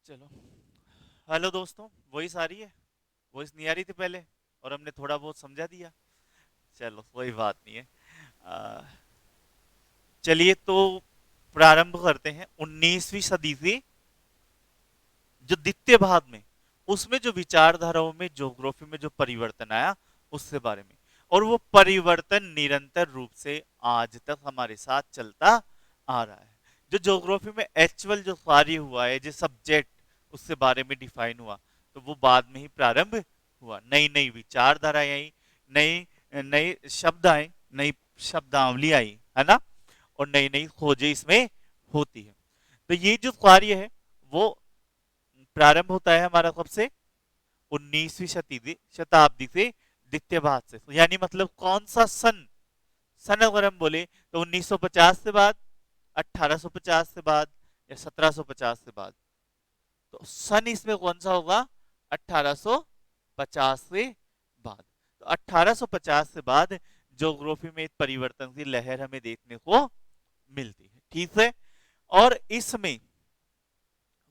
चलो। हेलो दोस्तों, वॉइस आ रही है? वॉइस नहीं आ रही थी पहले और हमने थोड़ा बहुत समझा दिया। चलो कोई बात नहीं है। आ, चलिए तो प्रारंभ करते हैं 19वीं सदी से जो द्वितीय भाग में, उसमें जो विचारधाराओं में ज्योग्राफी में जो परिवर्तन आया उसके बारे में। और वो परिवर्तन निरंतर रूप से आज तक हमारे साथ चलता आ रहा है। जो ज्योग्राफी में एक्चुअल जो कार्य हुआ है, जो सब्जेक्ट उसके बारे में डिफाइन हुआ, तो वो बाद में ही प्रारंभ हुआ। नई नई विचारधाराएं आई, नई नई शब्द आए, नई शब्दावली आई, है ना। और नई नई खोजें इसमें होती है। तो ये जो कार्य है वो प्रारंभ होता है हमारा कब से? 19वीं शताब्दी से, द्वितीय भाग से। तो यानी मतलब कौन सा सन? सन अगर हम बोले तो 1950 से बाद, 1850 से बाद, या 1750 से बाद। तो सन इसमें कौन सा होगा? 1850 से बाद। तो 1850 से बाद ज्योग्राफी में एक परिवर्तन की लहर हमें देखने को मिलती है, ठीक है। और इसमें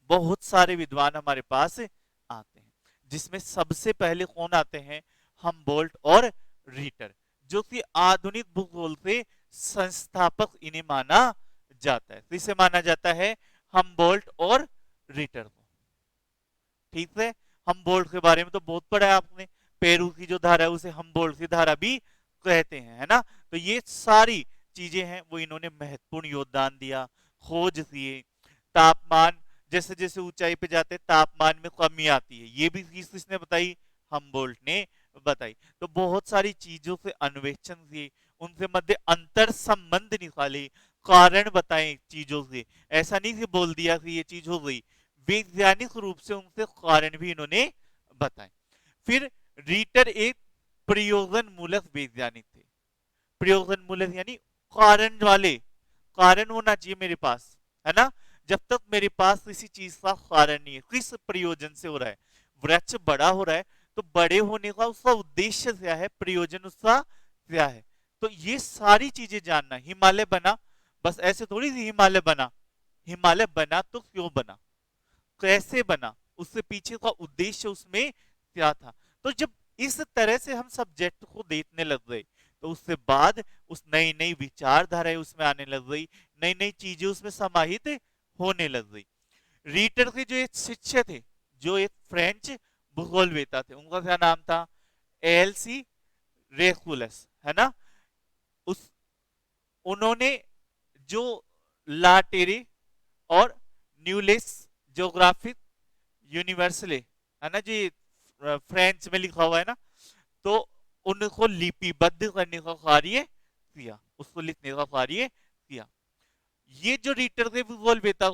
बहुत सारे विद्वान हमारे पास आते हैं, जिसमें सबसे पहले कौन आते हैं? हमबोल्ट और रीटर, जो कि आधुनिक भूगोल के संस्थापक इन्हें माना जाता है। किसे माना जाता है? हमबोल्ट और रीटर को, ठीक है। हमबोल्ट के बारे में तो बहुत पढ़ा है आपने। पेरू की जो धारा है उसे हमबोल्ट की धारा भी कहते हैं, है ना। तो ये सारी चीजें हैं, वो इन्होंने महत्वपूर्ण योगदान दिया, खोज दिए। तापमान, जैसे जैसे ऊंचाई पे जाते तापमान में कमी आती है, ये भी चीज किसने बताई? हमबोल्ट ने बताई। तो बहुत सारी चीजों से अन्वेषण किए, उनसे मध्य अंतर संबंध निकाले, कारण बताए चीजों से। ऐसा नहीं कि बोल दिया कि ये चीज हो गई, वैज्ञानिक रूप से उनसे कारण भी इन्होंने बताए। फिर रीटर एक प्रयोजन मूलक वैज्ञानिक थे। प्रयोजन मूलक यानी कारण वाले, कारण होना चाहिए मेरे पास, है ना। जब तक मेरे पास किसी चीज का कारण नहीं है, किस प्रयोजन से हो रहा है, वृक्ष बड़ा हो रहा है तो बड़े होने का उसका उद्देश्य क्या है, प्रयोजन उसका क्या है। तो ये सारी चीजें जानना। हिमालय बना बस ऐसे थोड़ी सी हिमालय बना, हिमालय बना तो क्यों बना, कैसे बना, उससे पीछे का उद्देश्य उसमें क्या था। तो जब इस तरह से हम सब्जेक्ट को देखने लग गए, तो उससे बाद उस नई नई विचारधाराएं उसमें आने लग गई, नई नई चीजें उसमें समाहित होने लग गई। रीटर के जो एक शिक्षक थे, जो एक फ्रेंच भूगोलवेता थे, उनका क्या नाम था? एल सी रेकुलस, है ना। उस उन्होंने जो लाटेरी और न्यूलेस ज्योग्राफिक यूनिवर्सले, है ना जी, फ्रेंच में लिखा हुआ है ना, तो उनको लिपिबद्ध करने का कार्य किया, उसको लिखने का कार्य किया। ये जो रीटर थे भूगोल वेता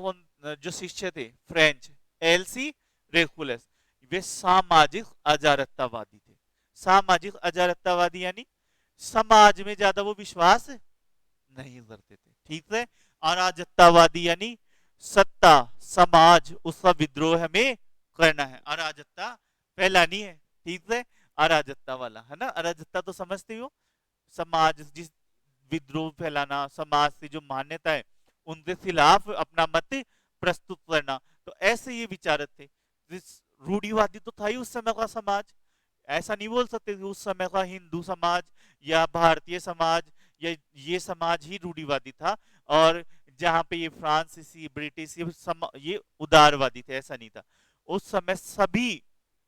जो शिष्य थे फ्रेंच, एलसी रेकुलस, वे सामाजिक अजारततावादी थे। सामाजिक अजारततावादी यानी समाज में ज्यादा वो विश्वास नहीं करते थे, ठीक है। अराजकतावादी यानी सत्ता, समाज, उसका विद्रोह हमें करना है, अराजकता फैलानी है, ठीक है। अराजकता वाला, है ना। अराजकता तो समझते हो, समाज जिस विद्रोह फैलाना, समाज से जो मान्यता है उनके खिलाफ अपना मत प्रस्तुत करना। तो ऐसे ये विचारक थे। रूढ़िवादी तो था ही उस समय का समाज। ऐसा नहीं बोल सकते कि उस समय का हिंदू समाज या भारतीय समाज या ये समाज ही रूढ़िवादी था, और जहां पे ये फ्रांसीसी ब्रिटिश ये उदारवादी थे, ऐसा नहीं था। उस समय सभी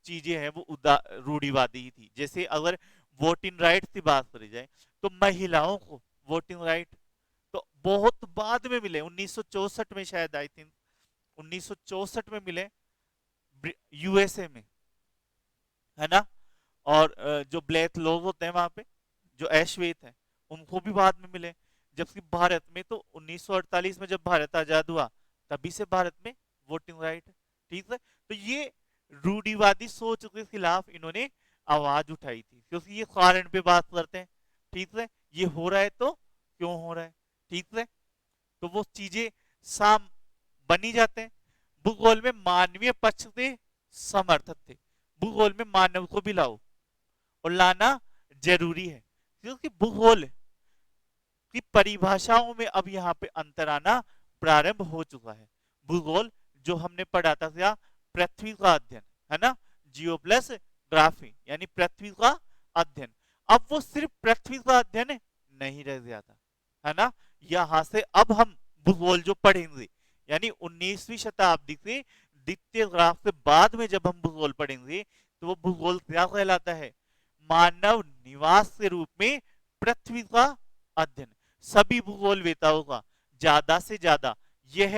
चीजें हैं वो रूढ़िवादी ही थी। जैसे अगर वोटिंग राइट की बात करी जाए, तो महिलाओं को वोटिंग राइट तो बहुत बाद में मिले, 1964 में शायद, आई थिंक 1964 में मिले यूएसए में, है ना। और जो ब्लैक लोग होते हैं वहां पे, जो अश्वेत है, उनको भी बाद में मिले। जबकि भारत में तो 1948 में जब भारत आजाद हुआ, तभी से भारत में वोटिंग राइट है, ठीक है। तो ये रूढ़िवादी सोच के खिलाफ इन्होंने आवाज उठाई थी, क्योंकि ये कारण पे बात करते हैं, ठीक है। ये हो रहा है तो क्यों हो रहा है, ठीक है। तो वो चीजें साम बनी जाते हैं। भूगोल में मानवीय पक्ष से समर्थक थे। भूगोल में मानव को भी लाओ, और लाना जरूरी है, क्योंकि भूगोल की परिभाषाओं में अब यहाँ पे अंतर आना प्रारंभ हो चुका है। भूगोल जो हमने पढ़ा था क्या, पृथ्वी का अध्ययन, है ना, जियो प्लस ग्राफी यानी पृथ्वी का अध्ययन। अब वो सिर्फ पृथ्वी का अध्ययन नहीं रह जाता, है ना, यहां से अब हम भूगोल जो पढ़ेंगे, यानी 19वीं शताब्दी से द्वितीय ग्राफ से बाद में जब हम भूगोल पढ़ेंगे तो वो भूगोल क्या कहलाता है, मानव निवास के रूप में पृथ्वी का अध्ययन। सभी भूगोल वेताओं का ज्यादा से ज्यादा यह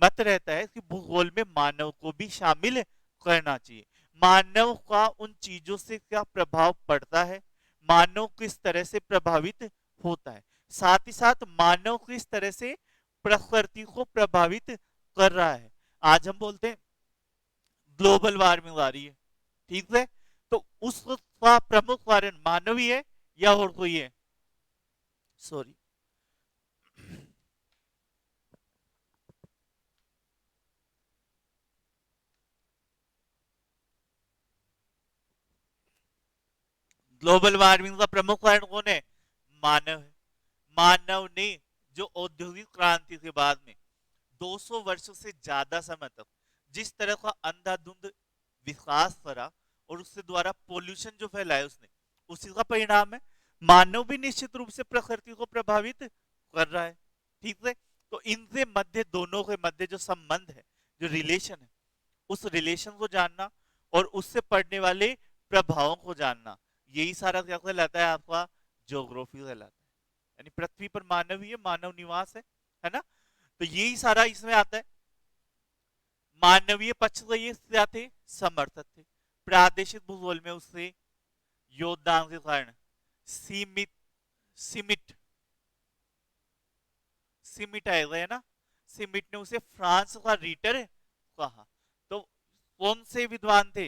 मत रहता है कि भूगोल में मानव को भी शामिल करना चाहिए। मानव का उन चीजों से क्या प्रभाव पड़ता है, मानव किस तरह से प्रभावित होता है, साथ ही साथ मानव किस तरह से प्रकृति को प्रभावित कर रहा है। आज हम बोलते हैं ग्लोबल वार्मिंग आ रही है, ठीक है, तो उसका प्रमुख कारण मानव ही है या और कोई है? सॉरी, ग्लोबल वार्मिंग का प्रमुख कारण कौन है? मानव है। मानव ने जो औद्योगिक क्रांति के बाद में 200 वर्षों से ज्यादा समय तक जिस तरह का अंधाधुंध विकास करा और उसके द्वारा पोल्यूशन जो फैलाया उसने, उसी का परिणाम है। मानव भी निश्चित रूप से प्रकृति को प्रभावित कर रहा है, ठीक है। तो इनसे मध्य, दोनों के मध्य जो संबंध है, जो रिलेशन है, उस रिलेशन को जानना और उससे पड़ने वाले प्रभावों को जानना, यही सारा क्या कहलाता है आपका, ज्योग्राफी कहलाता है। यानी पृथ्वी पर मानव ही है, मानव निवास है ना, तो यही सारा इसमें आता है। मानवीय पक्ष से ये क्या थे, समर्थक थे। प्रादेशिक भूगोल में उससे योगदान के कारण सीमित सीमिट सीमिट आएगा, है ना, सीमिट ने उसे फ्रांस का रीटर कहा। तो कौन से विद्वान थे?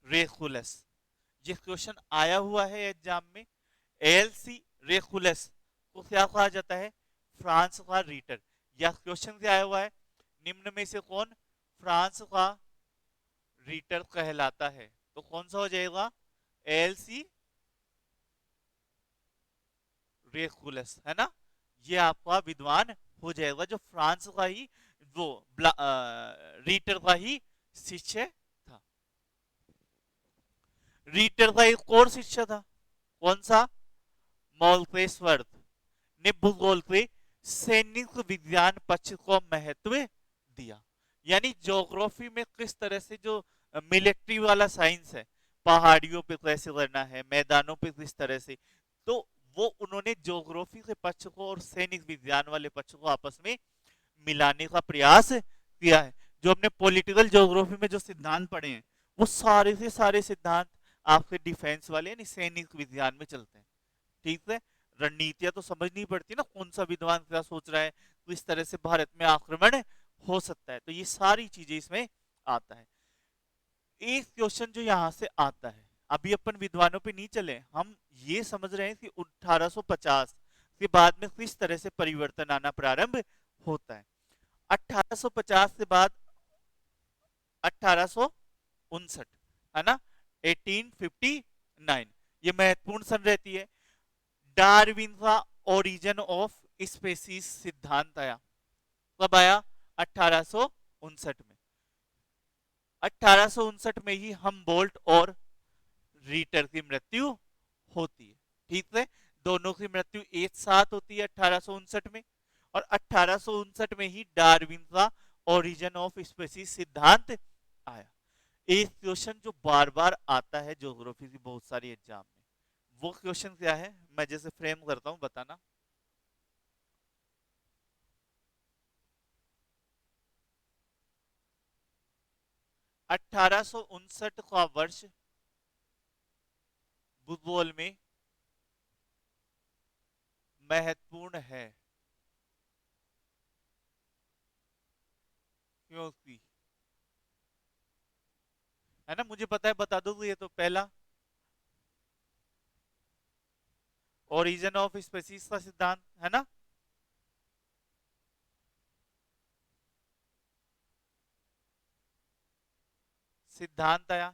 रेकुलस। ये क्वेश्चन आया हुआ है एग्जाम में। एलसी रेकुलस को क्या कहा जाता है? फ्रांस का रीटर। या क्वेश्चन क्या आया हुआ है, निम्न में से कौन फ्रांस का रीटर कहलाता है? तो कौन सा हो जाएगा? एलसी रेकुलस, है ना, ये आपका विद्वान हो जाएगा जो फ्रांस का ही वो रीटर का ही शिष्य था। रीटर का एक और शिष्य था, कौन सा? मॉल्पेसवर्थ ने भूगोल के सैनिक विज्ञान पक्ष को महत्व दिया। यानी ज्योग्राफी में किस तरह से जो मिलिट्री वाला साइंस है, पहाड़ियों पे कैसे करना है, मैदानों पे किस तरह से, तो वो उन्होंने ज्योग्राफी के पक्ष को और सैनिक विज्ञान वाले पक्ष को आपस में मिलाने का प्रयास किया है। जो हमने पॉलिटिकल ज्योग्राफी में जो सिद्धांत पढ़े हैं, वो सारे से सारे सिद्धांत आपके डिफेंस वाले यानी सैनिक विज्ञान में चलते हैं, ठीक है। रणनीतियां तो समझनी पड़ती ना, कौन सा विद्वान क्या सोच रहा है, किस तरह से भारत में आक्रमण हो सकता है, तो ये सारी चीजें इसमें आता है। एक क्वेश्चन जो यहां से आता है, अभी अपन विद्वानों पे नहीं चले, हम ये समझ रहे हैं कि 1850 के बाद में किस तरह से परिवर्तन आना प्रारंभ होता है। 1850 के बाद 1859, है ना, 1859 ये महत्वपूर्ण सन रहती है। डार्विन का ओरिजिन ऑफ स्पेसीज सिद्धांत आया, कब आया? 1859 में। 1859 में ही हमबोल्ट और रीटर की मृत्यु होती है, ठीक है, दोनों की मृत्यु एक साथ होती है 1859 में। और 1859 में ही डार्विन का ओरिजिन ऑफ स्पेसीज सिद्धांत आया। एक क्वेश्चन जो बार बार आता है ज्योग्राफी की बहुत सारी एग्जाम में, वो क्वेश्चन क्या है, मैं जैसे फ्रेम करता हूं बताना। 1859 का वर्ष भूगोल में महत्वपूर्ण है, क्योंकि, है ना, मुझे पता है, बता दो ये तो पहला ओरिजिन ऑफ स्पेसीज का सिद्धांत, है ना, सिद्धांत आया।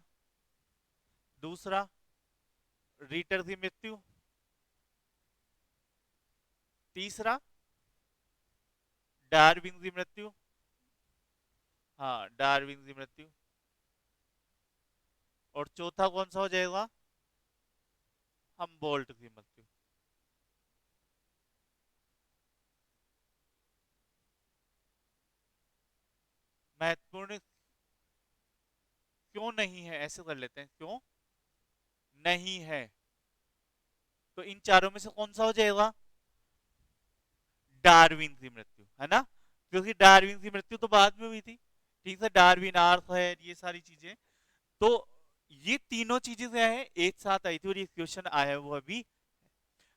दूसरा रीटर की मृत्यु। तीसरा डार्विन की मृत्यु। हाँ, डार्विन की मृत्यु। और चौथा कौन सा हो जाएगा? हम बोल्ट की मृत्यु। महत्वपूर्ण क्यों नहीं है, ऐसे कर लेते हैं, क्यों नहीं है? तो इन चारों में से कौन सा हो जाएगा? डार्विन की मृत्यु, है ना? क्योंकि डार्विन की मृत्यु तो बाद में हुई थी। ठीक है, डार्विन, आर्थ है, ये सारी चीजें। तो ये तीनों चीजें क्या है, एक साथ आई थी और ये क्वेश्चन आया हुआ अभी।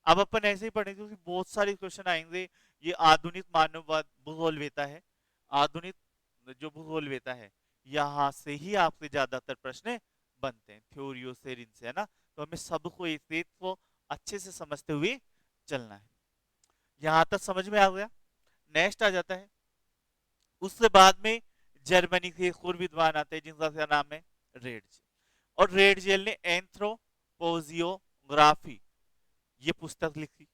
अब अपन ऐसे ही पढ़ेंगे क्योंकि बहुत सारे क्वेश्चन आएंगे। ये आधुनिक मानववाद भूगोलवेता है। आधुनिक जो भूगोलवेता है, यहाँ से ही आपसे ज्यादातर प्रश्न बनते हैं, थ्योरियों से, इनसे, है ना? तो हमें सबको एक एक को अच्छे से समझते हुए चलना है। यहां तक समझ में आ गया? नेक्स्ट आ जाता है, उससे बाद में जर्मनी के एक और विद्वान आते हैं जिनका क्या नाम है, रेडजेल। और रेडजेल ने एंथ्रोपोजियोग्राफी ये पुस्तक लिखी,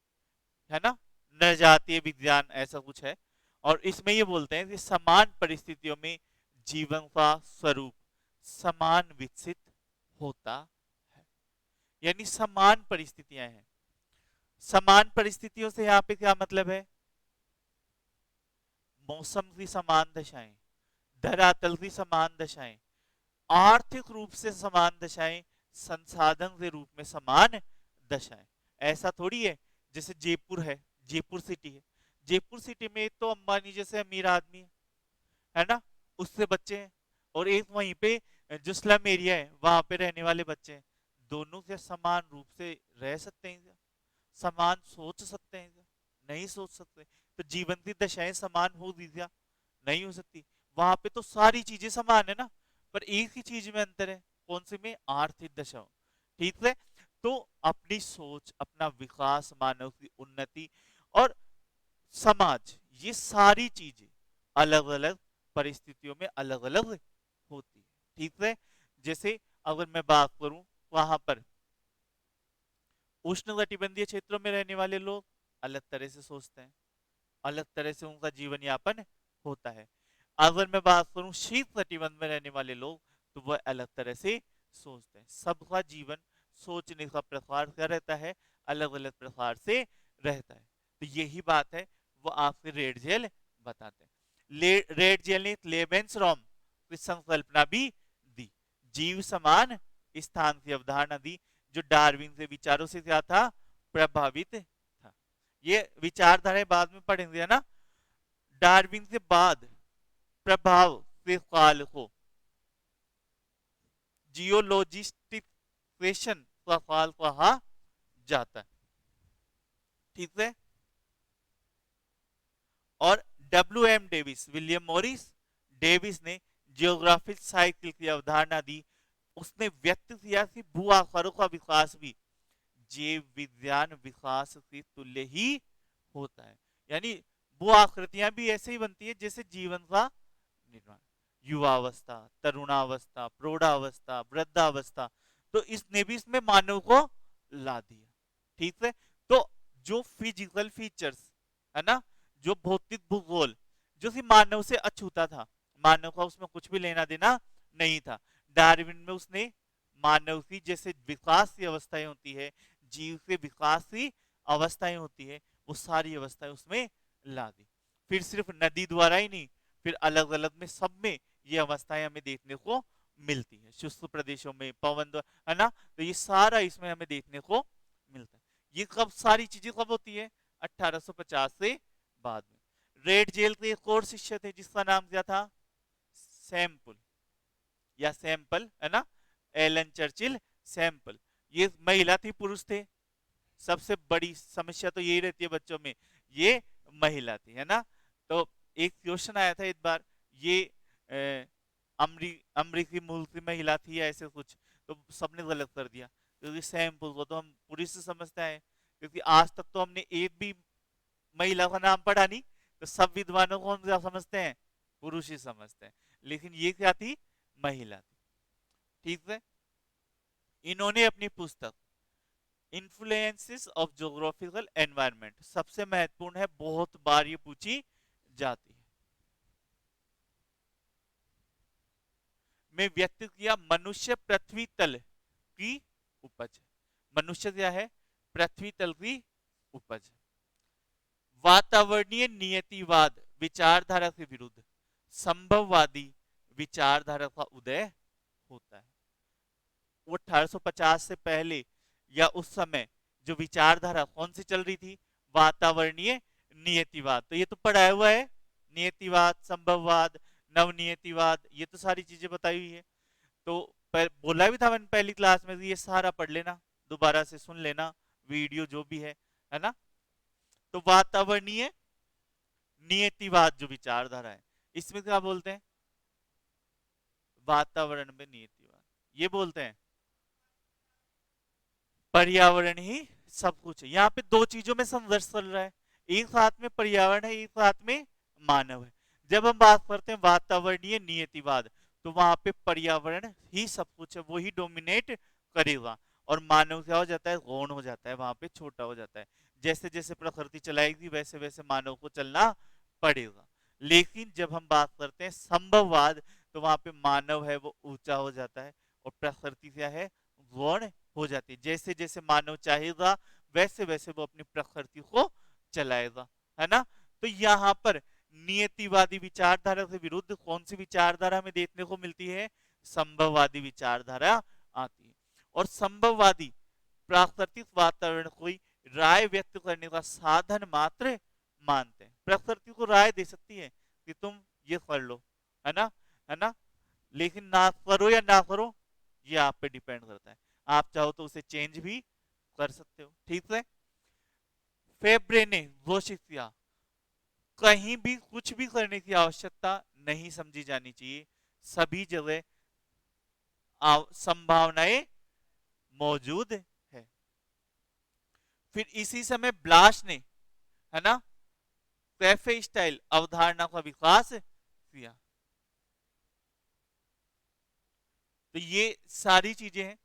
है ना? नरजातीय विज्ञान ऐसा कुछ है। और इसमें ये बोलते हैं कि समान परिस्थितियों में जीवन का स्वरूप समान विकसित होता है। यानी समान परिस्थितियां हैं। समान परिस्थितियों से यहाँ पे क्या मतलब है? मौसम की समान दशाएं, धरातल की समान दशाएं, आर्थिक रूप से समान दशाएं, संसाधन के रूप में समान दशाएं। ऐसा थोड़ी है जैसे जयपुर है, जयपुर सिटी है, जयपुर सिटी में तो अंबानी जैसे अमीर आदमी है ना, उससे बच्चे हैं। और एक वहीं पे जो स्लम एरिया है वहां पे रहने वाले बच्चे हैं। दोनों क्या समान रूप से रह सकते हैं क्या? समान सोच सकते हैं क्या? नहीं सोच सकते। तो जीवन की दशाएं समान होगी क्या? नहीं हो सकती। वहां पे तो सारी चीजें समान है ना, पर एक ही चीज में अंतर है। कौन सी में? आर्थिक दशा। ठीक है। तो अपनी सोच, अपना विकास, मानव की उन्नति और समाज, ये सारी चीजें अलग अलग परिस्थितियों में अलग अलग होती है। ठीक है। जैसे अगर मैं बात करूं, वहां पर उष्णकटिबंधीय क्षेत्रों में रहने वाले लोग अलग तरह से सोचते हैं, अलग तरह से उनका जीवन यापन होता है। अगर मैं बात करूं शीत कटिबंध में रहने वाले लोग, तो वह अलग तरह से सोचते हैं। सबका जीवन, सोचने का प्रकार क्या रहता है, अलग अलग प्रकार से रहता है। तो यही बात है, वो आपके रेड जेल बताते हैं। रेड जेल ने लेबेंसरॉम की संकल्पना भी दी, जीव समान स्थान की अवधारणा दी, जो डार्विन के विचारों से क्या था, प्रभावित था। ये विचारधारा बाद में पढ़ेंगे, है ना? डार्विन के बाद प्रभाव के काल को जियोलॉजिस्टिकेशन का काल कहा जाता है। ठीक है। और W M Davis, William Morris Davis ने जियोग्राफिक साइकिल की अवधारणा दी। उसने व्यक्त किया कि भू आकारों का विकास भी जीव विज्ञान विकास के तुल्य ही होता है। यानी वो आकृतियां भी ऐसे ही बनती है जैसे जीवन का निर्माण, युवावस्था, तरुणावस्था, प्रौढ़ावस्था, वृद्धावस्था। तो इसने भी इसमें मानव को ला दिया। ठीक है। तो जो फिजिकल फीचर्स, है ना, जो भौतिक भूगोल जो कि मानव से अछूता था, मानव का उसमें कुछ भी लेना देना नहीं था, डार्विन में उसने मानव की जैसे विकास की अवस्थाएं होती है, जीव के विकास की अवस्थाएं होती है, वो सारी अवस्थाएं उसमें ला दी। फिर सिर्फ नदी द्वारा ही नहीं, फिर अलग अलग में, सब में ये अवस्थाएं हमें देखने को मिलती है, शुष्क प्रदेशों में पवन द्वारा, है ना? तो ये सारा इसमें हमें देखने को मिलता है। ये कब सारी चीजें कब होती है? 1850 से बाद में। रेड जेल के एक और शिष्य थे जिसका नाम क्या था? सैम्पल या सैंपल, है ना? Ellen Churchill Semple. ये महिला थी, पुरुष थे? सबसे बड़ी समस्या तो यही रहती है बच्चों में, ये महिला थी, है ना? तो एक क्वेश्चन आया था एक बार, ये अमरीकी मूल की महिला थी या ऐसे कुछ, तो सबने गलत कर दिया, क्योंकि सैंपल को तो हम पुरुष से समझते हैं, क्योंकि आज तक तो हमने एक भी महिला का नाम पढ़ा नहीं, तो सब विद्वानों को हम क्या समझते हैं? पुरुष ही समझते हैं। लेकिन ये क्या थी? महिला थी। ठीक है। इन्होंने अपनी पुस्तक इन्फ्लुएंसेस ऑफ ज्योग्राफिकल एनवायरनमेंट, सबसे महत्वपूर्ण है, बहुत बार ये पूछी जाती है। में व्यक्त किया मनुष्य पृथ्वी तल की उपज। मनुष्य क्या है? पृथ्वी तल की उपज। वातावरणीय नियतिवाद विचारधारा के विरुद्ध संभववादी विचारधारा का उदय होता है। वो 1850 से पहले या उस समय जो विचारधारा कौन सी चल रही थी? वातावरणीय नियतिवाद। तो ये तो पढ़ाया हुआ है, नियतिवाद, संभववाद, नवनियतिवाद, ये तो सारी चीजें बताई हुई है। तो बोला भी था मैंने पहली क्लास में, ये सारा पढ़ लेना, दोबारा से सुन लेना वीडियो जो भी है ना। तो वातावरणीय नियतिवाद जो विचारधारा है, इसमें क्या बोलते हैं? वातावरण में नियतिवाद, ये बोलते हैं पर्यावरण ही सब कुछ है। यहाँ पे दो चीजों में संघर्ष चल रहा है, एक साथ में पर्यावरण है, एक साथ में मानव है। जब हम बात करते हैं वातावरणीय नियतिवाद, तो वहां पे पर्यावरण ही सब कुछ है, वो ही डोमिनेट करेगा, और मानव क्या हो जाता है? गौण हो जाता है, वहां पे छोटा हो जाता है। जैसे जैसे प्रकृति चलाएगी वैसे वैसे मानव को चलना पड़ेगा। लेकिन जब हम बात करते हैं संभववाद, तो वहां पे मानव है वो ऊंचा हो जाता है, और प्रकृति क्या है? गौण हो जाती है। जैसे जैसे मानव चाहेगा वैसे वैसे वो अपनी प्रकृति को चलाएगा, है ना। तो यहाँ पर नियतिवादी विचारधारा से विरुद्ध कौन सी विचारधारा में देखने को मिलती है? संभववादी विचारधारा आती है। और संभववादी प्राकृतिक वातावरण को राय व्यक्त करने का साधन मात्र मानते हैं। प्रकृति को राय दे सकती है कि तुम ये कर लो, है ना, लेकिन ना करो या ना करो ये आप पे डिपेंड करता है। आप चाहो तो उसे चेंज भी कर सकते हो, ठीक है। फेब्रे ने घोषित किया, कहीं भी कुछ भी करने की आवश्यकता नहीं समझी जानी चाहिए, सभी जगह संभावनाएं मौजूद है। फिर इसी समय ब्लाश ने, है ना, कैफे स्टाइल अवधारणा का विकास किया। तो ये सारी चीजें हैं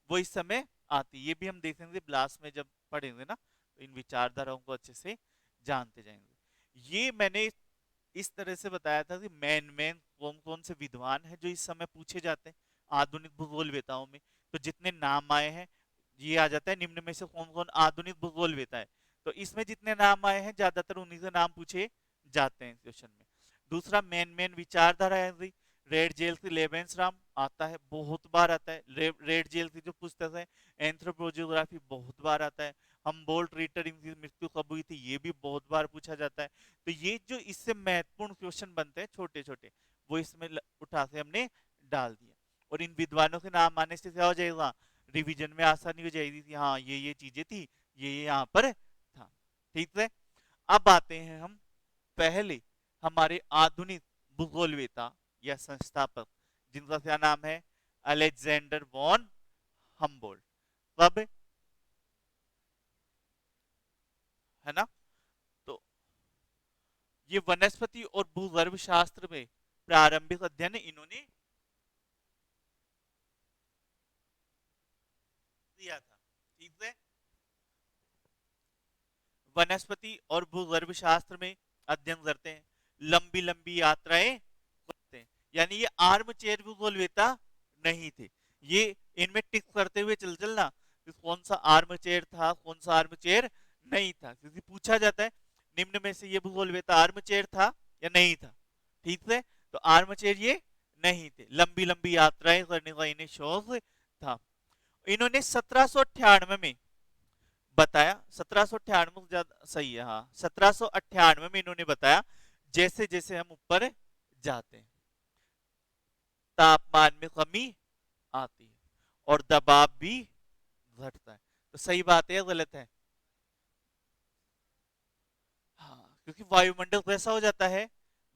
वो इस समय आती, ये भी हम देखेंगे ब्लास में जब पढ़ेंगे ना, तो इन विचारधाराओं को अच्छे से जानते जाएंगे। ये मैंने इस तरह से बताया था कि मेन कौन कौन से विद्वान हैं जो इस समय पूछे जाते हैं आधुनिक भूगोलवेताओं में। तो जितने नाम आए हैं ये आ जाता है निम्न में से कौन कौन आधुनिक भूगोलवेता है। तो इसमें जितने नाम आए हैं ज्यादातर उन्हीं से नाम पूछे जाते हैं क्वेश्चन में। दूसरा मेन विचारधारा है, रेड जेल की लेबेंसराम आता है, बहुत बार आता है। रेड जेल की जो पुस्तक है एंथ्रोपोजियोग्राफी बहुत बार आता है। हमबोल्ट रिटर इनकी मृत्यु कब हुई थी ये भी बहुत बार पूछा जाता है। तो ये जो इससे महत्वपूर्ण क्वेश्चन बनते हैं छोटे छोटे, वो इसमें उठा के हमने डाल दिया। और इन विद्वानों के नाम आने से क्या हो जाएगा? रिवीजन में आसानी हो जाएगी कि हाँ ये चीजें थी, ये यहाँ पर था, ठीक है। अब आते हैं हम पहले हमारे आधुनिक भूगोलवेता या संस्थापक, जिनका क्या नाम है? Alexander von Humboldt. कब? है ना। तो ये वनस्पति और भूगर्भ शास्त्र में प्रारंभिक अध्ययन इन्होंने किया था, ठीक है। वनस्पति और भूगर्भ शास्त्र में अध्ययन करते हैं, लंबी लंबी यात्राएं करते हैं। यानी ये आर्म चेयर भूगोलवेता नहीं थे, ये इनमें टिक करते हुए चलना कि कौन सा आर्म चेयर था कौन सा आर्म चेयर नहीं था, क्योंकि पूछा जाता है निम्न में से ये भूगोलवेता आर्म चेयर था या नहीं था, ठीक है। तो आर्म चेयर ये नहीं थे, लंबी लंबी यात्राएं करने का इन्हें शौक था। इन्होंने 1798 में बताया, 1798 ज्यादा सही है, हाँ 1798 में इन्होंने बताया जैसे जैसे हम ऊपर जाते हैं तापमान में कमी आती है और दबाव भी घटता है। तो सही बात है गलत है? हाँ, क्योंकि वायुमंडल कैसा हो जाता है?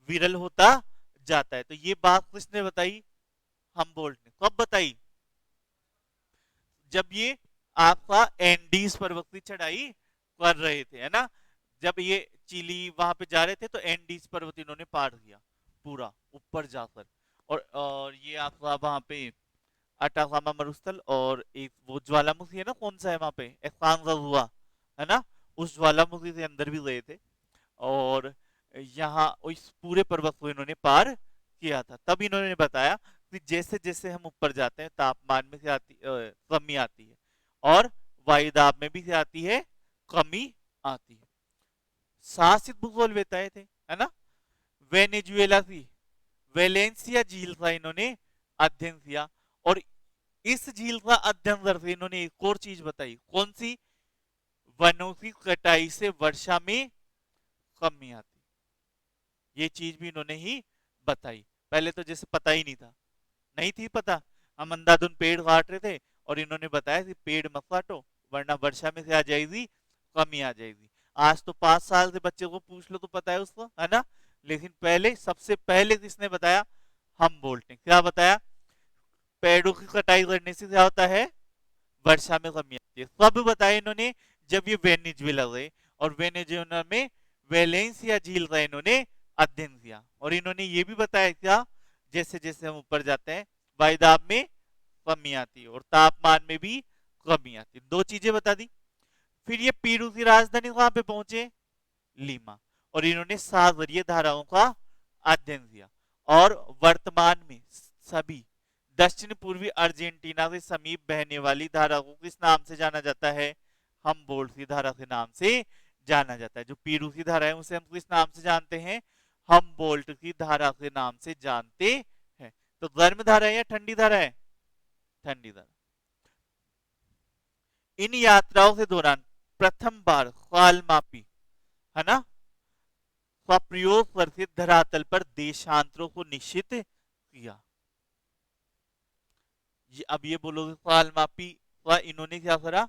विरल होता जाता है। तो ये बात किसने बताई? हमबोल्ट ने। कब बताई? जब ये आपका एंडीज पर्वत की चढ़ाई कर रहे थे, है ना। जब ये चिली वहां पे जा रहे थे तो एंडीज पर्वत इन्होंने पार किया पूरा ऊपर जाकर। और ये आपका वहां पे अटाकामा मरुस्थल और एक वो ज्वालामुखी है ना, कौन सा है वहां पे, हुआ है ना, उस ज्वालामुखी के अंदर भी गए थे। और यहाँ इस पूरे पर्वत को इन्होंने पार किया था। तब इन्होंने बताया कि जैसे जैसे हम ऊपर जाते हैं तापमान में से कमी आती है और वायुदाब में भी से आती है, कमी आती है। शासित भूगोल बताए थे, है ना। वेनेजुएला की वेलेंसिया झील का इन्होंने अध्ययन किया और इस झील का अध्ययन करके इन्होंने एक और चीज बताई, कौन सी? वनों की कटाई से वर्षा में कमी आती, ये चीज भी इन्होंने ही बताई। पहले तो जैसे पता ही नहीं था, नहीं थी पता, हम अंधाधुन पेड़ काट रहे थे और इन्होंने बताया कि पेड़ मत काटो वरना वर्षा में से आ जाएगी, कमी आ जाएगी। आज तो 5 साल से बच्चे को पूछ लो तो पता है उसको, है ना। लेकिन पहले, सबसे पहले किसने बताया? हमबोल्ट ने। क्या बताया? पेड़ों की कटाई करने से क्या होता है? वर्षा में कमी आती है। सब बताया इन्होंने जब ये वेनेजुएला गए और वेनेजुएला में वेलेंसिया झील का इन्होंने अध्ययन किया और इन्होंने ये भी बताया क्या, जैसे जैसे हम ऊपर जाते हैं वायुदाब में कमी आती है और तापमान में भी कमी आती है। दो चीजें बता दी। फिर ये पेरू की राजधानी कहां पे पहुंचे? लीमा। और इन्होंने सागरीय धाराओं का अध्ययन किया और वर्तमान में सभी दक्षिण पूर्वी अर्जेंटीना के समीप बहने वाली धारा को किस नाम से जाना जाता है? हमबोल्ट की धारा के नाम से जाना जाता है। जो पेरू की धारा है उसे हम किस नाम से जानते हैं? हमबोल्ट की धारा के नाम से जानते हैं। तो गर्म धारा है या ठंडी धारा है? ठंडी धारा। इन यात्राओं के दौरान प्रथम बार कालमापी, है ना, का प्रयोग करके धरातल पर देशांतरों को निश्चित किया। अब ये बोलोगे कालमापी का इन्होंने क्या करा?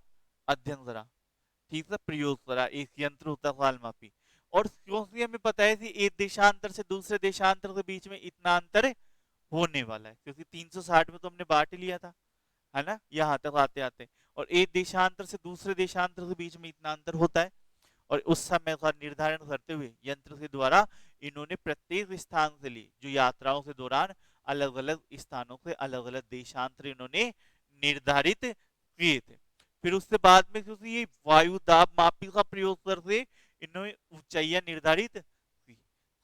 अध्ययन करा, ठीक है, प्रयोग करा। एक यंत्र होता है कालमापी। और क्योंकि हमें पता है कि एक देशांतर से दूसरे देशांतर के बीच में इतना अंतर होने वाला है, क्योंकि 360 में तो हमने बांट ही लिया था, है ना, यहाँ तक आते आते। और एक देशांतर से दूसरे देशांतर के बीच में इतना अंतर होता है और उस समय का निर्धारण करते हुए यंत्र के द्वारा इन्होंने प्रत्येक स्थान के लिए जो यात्राओं के दौरान अलग अलग स्थानों के अलग अलग देशांतर इन्होंने निर्धारित किए थे। फिर उसके बाद में क्योंकि ये वायु दाब मापी का प्रयोग करके इन्होंने ऊंचाइयां निर्धारित की।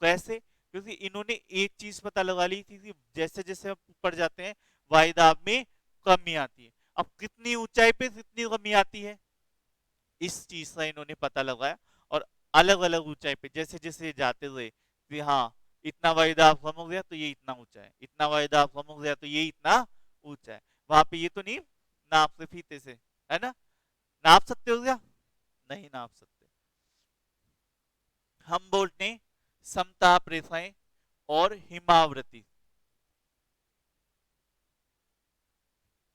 कैसे? क्योंकि इन्होंने एक चीज पता लगा ली थी कि जैसे जैसे हम ऊपर जाते हैं वायु दाब में कमी आती है। अब कितनी ऊंचाई पे कितनी कमी आती है, इस चीज का इन्होंने पता लगाया और अलग अलग ऊंचाई पे जैसे जैसे जाते हुए कि हाँ इतना वायुदाब कम हो गया तो ये इतना ऊंचा है, इतना वायुदाब कम हो गया तो ये इतना ऊंचा है। वहां पे ये तो नहीं नाप के फीते से, है ना, नाप सकते हो क्या? नहीं नाप सकते। हमबोल्ट ने समताप रेखाएं और हिमावृति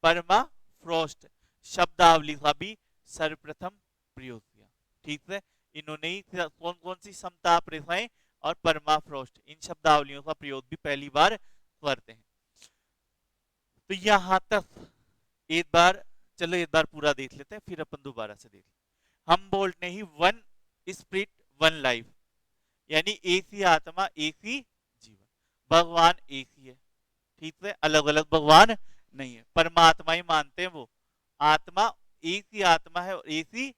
परमाफ्रॉस्ट शब्दावली का भी सर्वप्रथम प्रयोग किया। ठीक है, इन्होंने ही कौन कौन सी समताप रेखाएं और परमाफ्रॉस्ट इन शब्दावलियों का प्रयोग भी पहली बार करते हैं। तो यहां तक एक बार, चलो एक बार पूरा देख लेते हैं फिर अपन दोबारा से देख लेते। हमबोल्ट ने ही वन स्पिरिट वन लाइफ, यानी एक ही आत्मा एक ही जीवन, भगवान एक ही है, ठीक है, अलग अलग भगवान नहीं है, परमात्मा ही मानते हैं वो। आत्मा एक ही आत्मा है और एक ही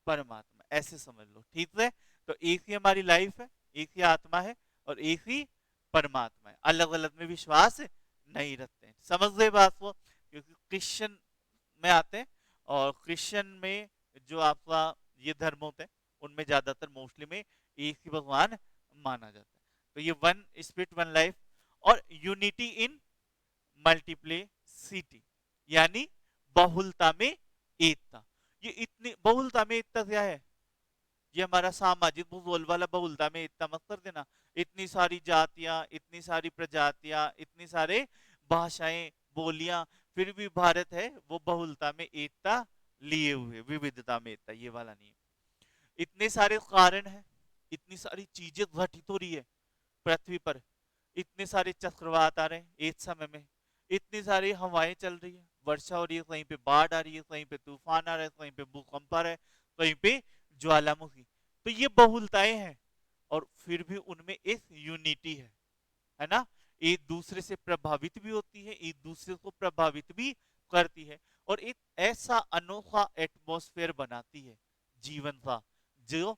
परमात्मा, ऐसे समझ लो, ठीक है। तो एक ही हमारी लाइफ है, एक ही आत्मा है और एक ही परमात्मा है, अलग अलग में विश्वास नहीं रखते हैं। समझ गए बात को? क्योंकि क्रिश्चियन में आते हैं और क्रिश्चियन में जो आपका ये धर्म होते हैं उनमें ज्यादातर मोस्टली में एक ही भगवान माना जाता है। तो ये वन स्पिरिट वन लाइफ और यूनिटी इन मल्टीप्लिसिटी, यानी बहुलता में एकता। ये इतनी बहुलता में एकता क्या है? ये हमारा सामाजिक भूगोल वाला बहुलता में एकता मत कर देना। इतनी सारी जातियां, इतनी सारी प्रजातियां, इतनी सारे भाषाएं, बोलियां, फिर भी भारत है वो बहुलता में एकता लिए हुए, विविधता में एकता, ये वाला नहीं है। इतने सारे कारण हैं, इतनी सारी चीजें घटित हो रही है पृथ्वी पर, इतने सारे चक्रवात आ रहे हैं एक समय में, इतनी सारी हवाएं चल रही है, वर्षा हो रही है, कहीं पे बाढ़ आ रही है, कहीं पे तूफान आ रहा है, कहीं पे भूकंप आ रहा है, कहीं पे ज्वालामुखी। तो ये बहुलताएं हैं और फिर भी उनमें एक यूनिटी है ना, एक दूसरे से प्रभावित भी होती है, एक दूसरे को प्रभावित भी करती है और एक ऐसा अनोखा एटमॉस्फेयर बनाती है जीवन का जो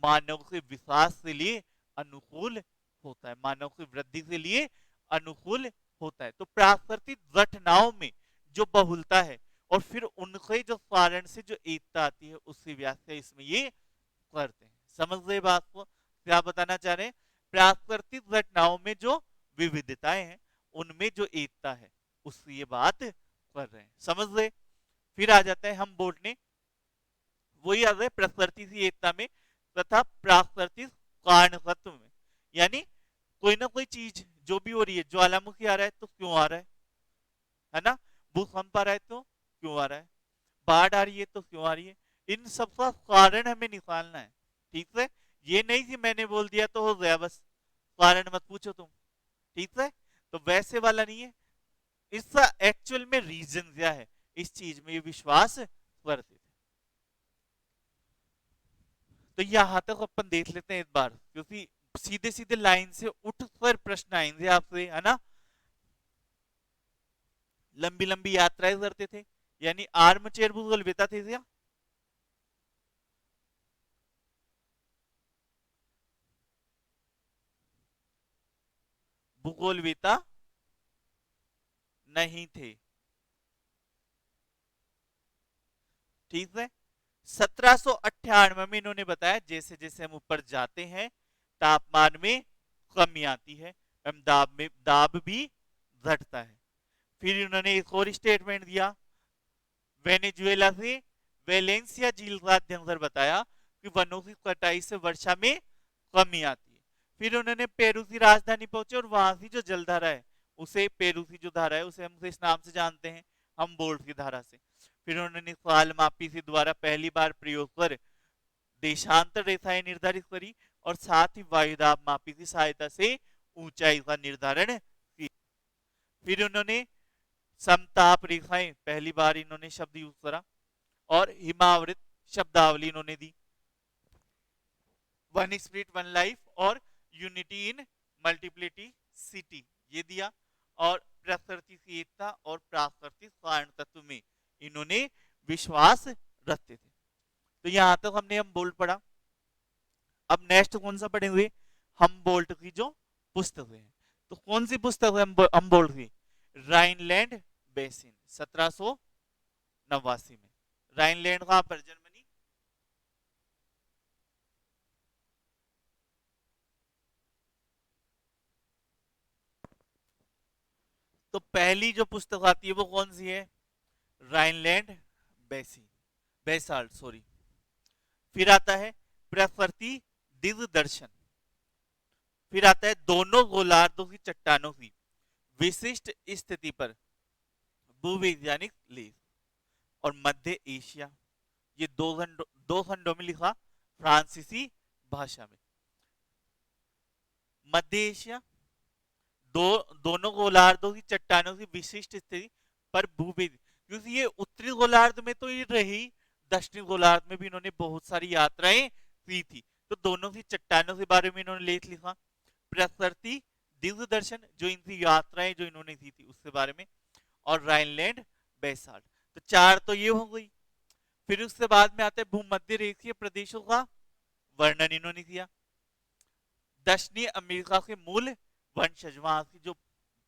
मानव के विकास के लिए अनुकूल होता है, मानव की वृद्धि के लिए अनुकूल होता है। तो प्राकृतिक घटनाओं में जो बहुलता है और फिर उनके जो कारण से जो एकता आती है उसकी व्याख्या इसमें ये करते हैं। समझ गए बात को? क्या बताना चाह रहे हैं? प्राकृतिक घटनाओं में जो विविधताएं हैं उनमें जो एकता है उसकी ये बात कर रहे हैं। समझ गए? फिर आ जाता है हम बोलने वही आ गए प्रकृति की एकता में तथा प्राकृतिक कारणत्व में। यानी कोई ना कोई चीज जो भी हो रही है, ज्वालामुखी आ रहा है तो क्यों आ रहा है ना? भूकंप आ रहा है तो क्यों आ रहा है? बाढ़ आ रही है तो क्यों आ रही है? इन सबका कारण हमें निकालना है। ठीक है? ये नहीं कि मैंने बोल दिया तो हो गया बस, कारण मत पूछो तुम। ठीक है? तो वैसे वाला नहीं है। इसका एक्चुअल में रीजन क्या है, इस चीज में ये विश्वास करते थे। तो यहां तक अपन देख लेते हैं एक बार, क्योंकि सीधे सीधे लाइन से उठ कर प्रश्न आएंगे आपसे, है ना? लंबी लंबी यात्राएं करते थे, यानी आर्म चेयर भूगोल बेता थे क्या? भूगोल वेता नहीं थे। ठीक है? 1798 में इन्होंने बताया जैसे जैसे हम ऊपर जाते हैं तापमान में कमी आती है एवं दाब भी घटता है। फिर इन्होंने एक और स्टेटमेंट दिया, वेनेजुएला से वेलेंसिया झील का अध्ययन कर बताया कि वनों की कटाई से वर्षा में कमी आती है। फिर उन्होंने पेरू की राजधानी पहुंचे और वहां की जो जलधारा है उसे, पेरू की जो धारा है उसे हम इस नाम से जानते हैं, हम बोल्ट की धारा से। फिर उन्होंने काल मापी से द्वारा पहली बार प्रयोग कर देशांतर रेखाएं निर्धारित करी और साथ ही वायुदाब मापी की सहायता से ऊंचाई का निर्धारण किया। फिर उन्होंने समताप रेखाएं पहली बार इन्होंने शब्द यूज करा और हिमावृत शब्दावली इन्होंने दी, वन स्पिरिट वन लाइफ और यूनिटी इन मल्टीप्लिटी सिटी ये दिया। और प्रकृति की एकता और प्राकृतिक कारण तत्व में इन्होंने विश्वास रखते थे। तो यहां तक हमने हम बोल्ट पढ़ा। अब नेक्स्ट कौन सा पढ़ेंगे? हम बोल्ट की जो पुस्तक है, तो कौन सी पुस्तक है हम बोल्ट की? राइनलैंड बेसिन 1789 में। राइनलैंड कहां पर? जर्मनी। तो पहली जो पुस्तक आती है वो कौन सी है? राइनलैंड बेसी बेसाल्ट सॉरी। फिर आता है प्रकृति दिव्य दर्शन। फिर आता है दोनों गोलार्धों की चट्टानों की विशिष्ट स्थिति पर भूवैज्ञानिक लेख। और मध्य एशिया, ये दो खंडों में लिखा फ्रांसीसी भाषा में। मध्य एशिया, दोनों गोलार्धों की चट्टानों की विशिष्ट स्थिति पर भूवैज्ञानिक, क्योंकि ये उत्तरी गोलार्ध में तो ये रही, दक्षिणी गोलार्ध में भी इन्होंने बहुत सारी यात्राएं की थी, तो दोनों की चट्टानों के बारे में इन्होंने लेख लिखा। प्रकृति दिव्य दर्शन, जो इनकी यात्राएं जो इन्होंने की थी उसके बारे में। और राइनलैंड बेसाल्ट, तो चार तो ये हो गई। फिर उसके बाद में आता है भूमध्य रेखीय प्रदेशों का वर्णन इन्होंने किया। दक्षिणी अमेरिका के मूल वंशज, वहां की जो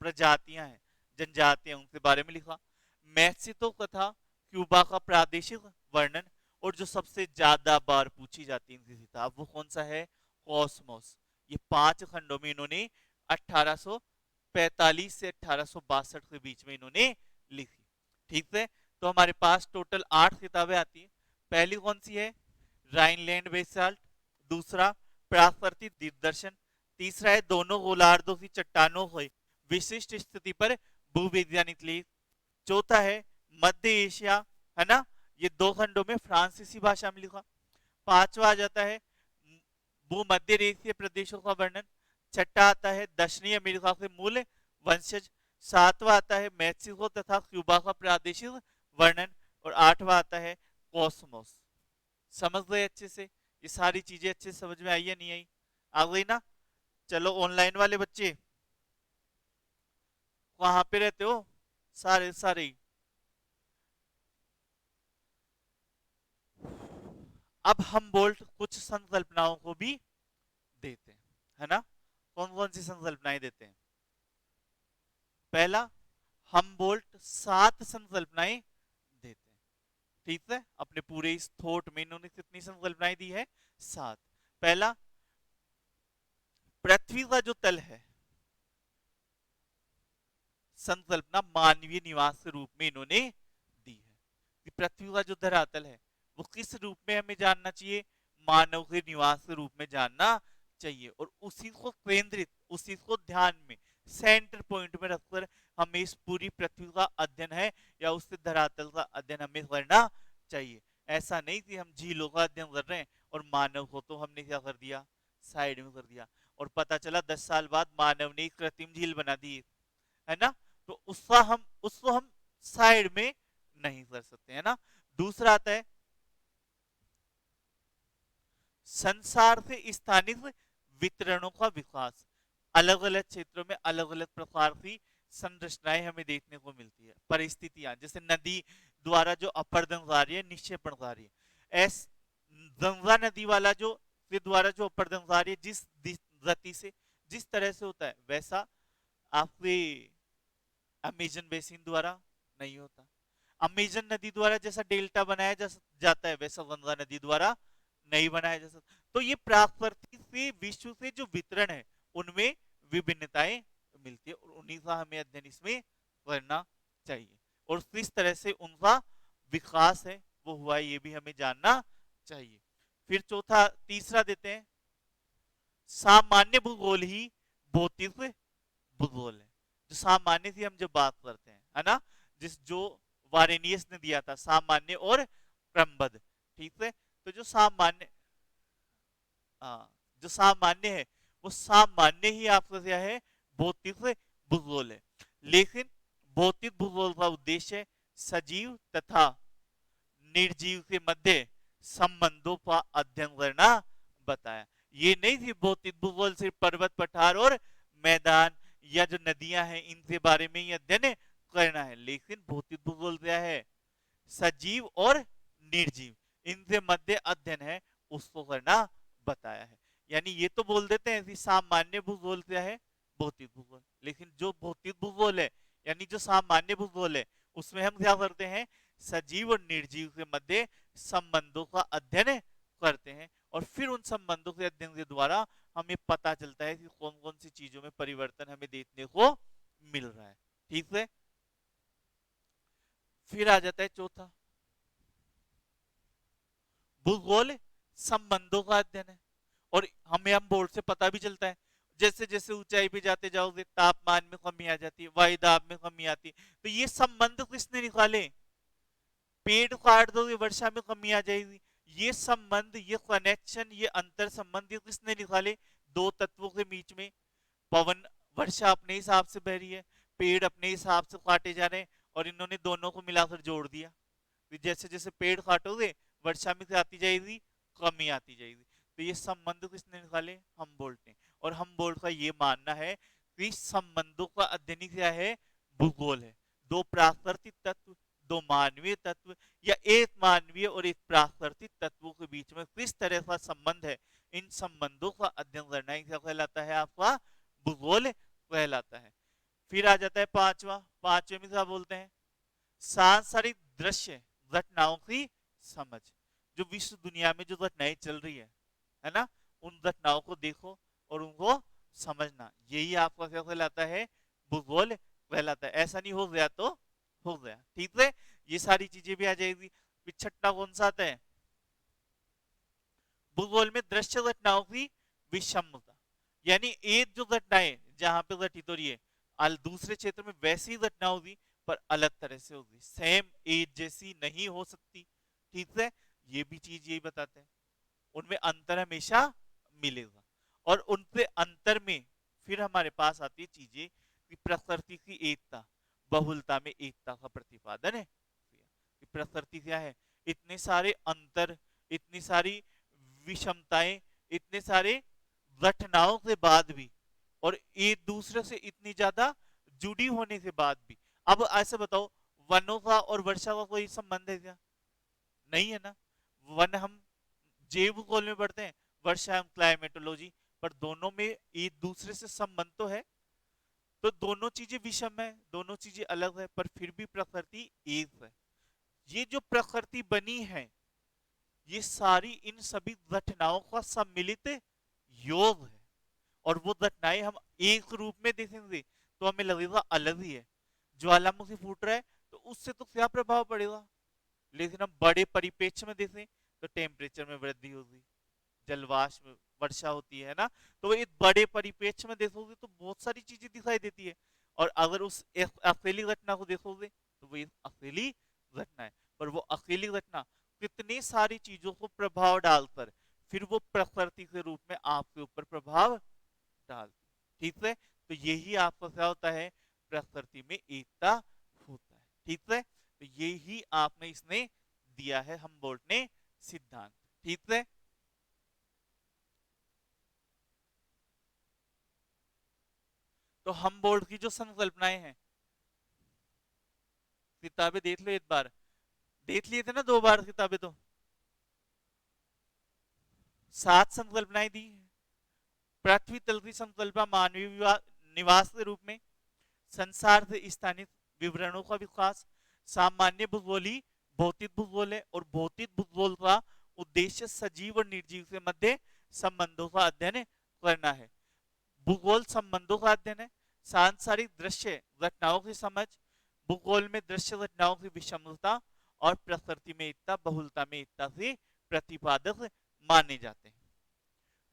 प्रजातियां हैं, जनजातियां, उनके बारे में लिखा। मैक्सिको तथा क्यूबा का प्रादेशिक वर्णन। और जो सबसे ज्यादा बार पूछी जाती है इनकी किताब वो कौन सा है? कॉस्मोस। ये 5 खंडों में इन्होंने 1845 से 1862 के बीच में इन्होंने लिखी। ठीक है? तो हमारे पास टोटल 8 किताबें आती है। पहली कौन सी है? Rhineland basalt. दूसरा प्राकृतिक दिग्दर्शन। तीसरा है दोनों गोलार्धों की चट्टानों की विशिष्ट स्थिति पर भूवैज्ञानिक लेख। चौथा है मध्य एशिया, है ना, ये 2 खंडों में फ्रांसीसी भाषा में लिखा। पांचवा आ जाता है भूमध्य रेखीय प्रदेशों का वर्णन। छठा आता है दक्षिणी अमेरिका के मूल वंशज। सातवां आता है मैक्सिको तथा क्यूबा का प्रादेशिक वर्णन। और आठवां आता है कॉस्मोस। समझ गए अच्छे से? ये सारी चीजें अच्छे से समझ में आई या नहीं आई? आ गई ना? चलो ऑनलाइन वाले बच्चे वहां पे रहते हो सारे सारे ही। अब हम बोल्ट कुछ संकल्पनाओं को भी देते हैं, है ना? कौन कौन सी संकल्पनाएं देते हैं? पहला, हमबोल्ट 7 संकल्पनाएं देते हैं। ठीक है, अपने पूरे इस थॉट में इन्होंने कितनी संकल्पनाएं दी है? 7। पहला, पृथ्वी का जो तल है, संकल्पना मानवीय निवास के रूप में इन्होंने दी है कि पृथ्वी का जो धरातल है वो किस रूप में हमें जानना चाहिए? मानव के निवास के रूप में जानना चाहिए। और उसी को केंद्रित, उसी को ध्यान में सेंटर पॉइंट में रखकर हमें इस पूरी पृथ्वी का अध्ययन है या उस धरातल का अध्ययन हमें करना चाहिए। ऐसा नहीं कि हम झीलों का अध्ययन कर रहे हैं और मानव को तो हमने क्या कर दिया? साइड में कर दिया। और पता चला 10 साल बाद मानव ने एक कृत्रिम झील बना दी है ना, तो उसको हम साइड में नहीं कर सकते, है ना। दूसरा आता है संसार से स्थानिक वितरणों का विकास। अलग अलग क्षेत्रों में अलग अलग प्रकार की संरचनाएं हमें देखने को मिलती है, परिस्थितियां, जैसे नदी द्वारा जो अपरदन कार्य, निक्षेपण कार्य, एस गंगा नदी वाला जो के द्वारा जो अपरदन कार्य जिस गति से, जिस तरह से होता है, वैसा आपके अमेजन बेसिन द्वारा नहीं होता। अमेजन नदी द्वारा जैसा डेल्टा बनाया जाता है, वैसा गंगा नदी द्वारा नहीं बनाया जा सकता। तो ये प्राकृतिक से विश्व से जो वितरण है उनमें विभिन्नताएं मिलती है और उन्हीं का हमें अध्ययन इसमें करना चाहिए। और किस तरह से उनका विकास है वो हुआ है, ये भी हमें जानना चाहिए। फिर चौथा, तीसरा देते हैं, सामान्य भूगोल ही भौतिक भूगोल है। जो सामान्य की हम जब बात करते हैं, है ना, जो वारेनियस ने दिया था, सामान्य और क्रमबद्ध। ठीक है, तो जो सामान्य, जो सामान्य है वो सामान्य ही आपका क्या है? भौतिक भूगोल है। लेकिन भौतिक भूगोल का उद्देश्य सजीव तथा निर्जीव के मध्य संबंधों का अध्ययन करना बताया। ये नहीं थी भौतिक भूगोल सिर्फ पर्वत, पठार और मैदान या जो नदियां हैं इनके बारे में ही अध्ययन करना है, लेकिन भौतिक भूगोल क्या है? सजीव और निर्जीव इनके मध्य अध्ययन है, उसको करना बताया है। यानी ये तो बोल देते हैं कि सामान्य भूगोल क्या है? भौतिक भूगोल। लेकिन जो भौतिक भूगोल है यानी जो सामान्य भूगोल है उसमें हम क्या करते हैं? सजीव और निर्जीव के मध्य संबंधों का अध्ययन करते हैं और फिर उन संबंधों के अध्ययन के द्वारा हमें पता चलता है कि कौन कौन सी चीजों में परिवर्तन हमें देखने को मिल रहा है। ठीक है, फिर आ जाता है चौथा, भूगोल संबंधों का अध्ययन है। और हम बोर्ड से पता भी चलता है, जैसे जैसे ऊंचाई पे जाते जाओगे तापमान में कमी आ जाती है, वायुदाब में कमी आती है। तो ये संबंध किसने निकाले? पेड़ काट दोगे वर्षा में कमी आ जाएगी। ये संबंध, ये कनेक्शन, ये अंतर संबंध ये किसने निकाले? दो तत्वों के बीच में। पवन, वर्षा अपने हिसाब से बह रही है, पेड़ अपने हिसाब से काटे जा रहे हैं और इन्होंने दोनों को मिलाकर जोड़ दिया। जैसे जैसे पेड़ काटोगे वर्षा में आती जाएगी, कमी आती जाएगी। तो ये संबंध किसने निकाले? हमबोल्ट ने। और हमबोल्ट का ये मानना है कि संबंधों का अध्ययन क्या है? भूगोल है। दो प्राकृतिक तत्व, दो मानवीय तत्व या एक मानवीय और एक प्राकृतिक तत्वों के बीच में किस तरह का संबंध है, इन संबंधों का अध्ययन करना ही क्या कहलाता है? आपका भूगोल कहलाता है। फिर आ जाता है पांचवा, पांचवे में क्या बोलते हैं? सांसारिक दृश्य घटनाओं की समझ। जो विश्व दुनिया में जो घटनाएं चल रही है ना, उन घटनाओं को देखो और उनको समझना, यही आपका क्या कहलाता है? भूगोल कहलाता है। ऐसा नहीं हो गया तो हो गया। ठीक है, ये सारी चीजें भी आ जाएगी। छठा कौन सा आता है? भूगोल में दृश्य घटनाओं की विषमता, यानी एक जो घटनाएं जहां पे घटित हो रही है दूसरे क्षेत्र में वैसी ही घटना होगी पर अलग तरह से होगी, सेम एज जैसी नहीं हो सकती। ठीक है, ये भी चीज यही बताते हैं, उनमें अंतर हमेशा मिलेगा। और उनके अंतर में फिर हमारे पास आती है चीजें कि प्रकृति की एकता, बहुलता में एकता का प्रतिपादन है। कि प्रकृति क्या है? इतने सारे अंतर, इतनी सारी विषमताएं, इतने सारे घटनाओं के बाद भी और एक दूसरे से इतनी ज्यादा जुड़ी होने के बाद भी, अब ऐसे बताओ वनों का और वर्षा का कोई संबंध है क्या? नहीं है ना। वन हम जैव भूगोल में पढ़ते हैं, वर्षा हम क्लाइमेटोलॉजी, पर दोनों में एक दूसरे से संबंध तो है। तो दोनों चीजें विषम है, दोनों चीजें अलग है, पर फिर भी प्रकृति एक है। ये जो प्रकृति बनी है, ये सारी इन सभी घटनाओं का सम्मिलित योग है। और वो घटनाएं हम एक रूप में देखेंगे तो हमें लगेगा अलग ही है। ज्वालामुखी फूट रहा है तो उससे तो क्या प्रभाव पड़ेगा, लेकिन हम बड़े परिप्रेक्ष्य में देखें तो टेम्परेचर में वृद्धि होगी, जलवाष्प वर्षा होती है ना। तो एक बड़े परिप्रेक्ष्य में देखोगे तो बहुत सारी चीजें दिखाई देती है। और अगर उस एक अकेली घटना को देखोगे तो वो एक अकेली घटना है, पर वो अकेली घटना कितनी सारी चीजों को प्रभाव डालकर फिर वो प्रकृति के रूप में आपके ऊपर प्रभाव डालती। ठीक है, तो यही आपका क्या होता है, प्रकृति में एकता होता है। ठीक है, तो यही आपने इसने दिया है हमबोल्ट ने सिद्धांत। ठीक है, तो हमबोल्ट की जो संकल्पनाएं हैं, किताबें देख लो एक बार, देख लिए थे ना 2 बार किताबें तो। 7 संकल्पनाएं दी। पृथ्वी तल की संकल्पना मानवीय निवास के रूप में, संसार से स्थानिक विवरणों का विकास, सामान्य भूगोली भौतिक भूगोल है, और भौतिक भूगोल का उद्देश्य सजीव और निर्जीव के मध्य संबंधों का अध्ययन करना है। भूगोल संबंधों का अध्ययन है। सांसारिक दृश्य घटनाओं की समझ, भूगोल में दृश्य घटनाओं की विषमता और प्रकृति में एकता बहुलता में एकता से प्रतिपादक माने जाते हैं।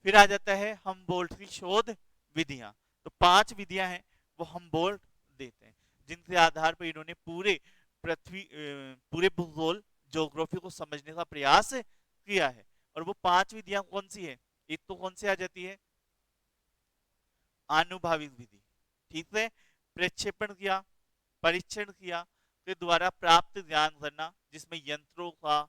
फिर आ जाता है हमबोल्ट की शोध विधियां। तो 5 विधियां हैं वो हमबोल्ट देते हैं, जिनके आधार पर इन्होंने पूरे भूगोल ज्योग्राफी को समझने का प्रयास किया है। और वो 5 विधियां कौन सी है, एक तो कौन सी आ जाती है, आनुभाविक विधि। ठीक है, प्रक्षेपण किया, परीक्षण किया, के द्वारा प्राप्त ज्ञान करना, जिसमें यंत्रों का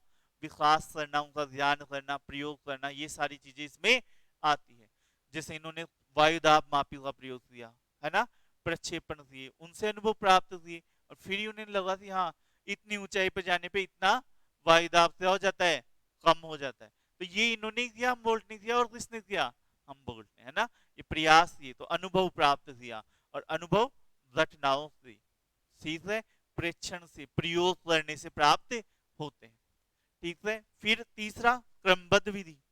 विकास करना, उनका ज्ञान करना, प्रयोग करना, ये सारी चीजें इसमें आती है। जैसे इन्होंने वायुदाब मापी का प्रयोग किया है ना, प्रक्षेपण किए, उनसे अनुभव प्राप्त किए, और फिर उन्हें लगा कि हाँ इतनी ऊंचाई पर जाने पे इतना वायुदाब क्या हो जाता है, कम हो जाता है। तो ये इन्होंने किया, हम बोल्ट ने किया, और किसने किया, हम बोल्ट ने, है ना। ये प्रयास किए तो अनुभव प्राप्त किया, और अनुभव घटनाओं से सीधे प्रेक्षण से प्रयोग करने से प्राप्त होते हैं। ठीक है, फिर तीसरा क्रमबद्ध विधि।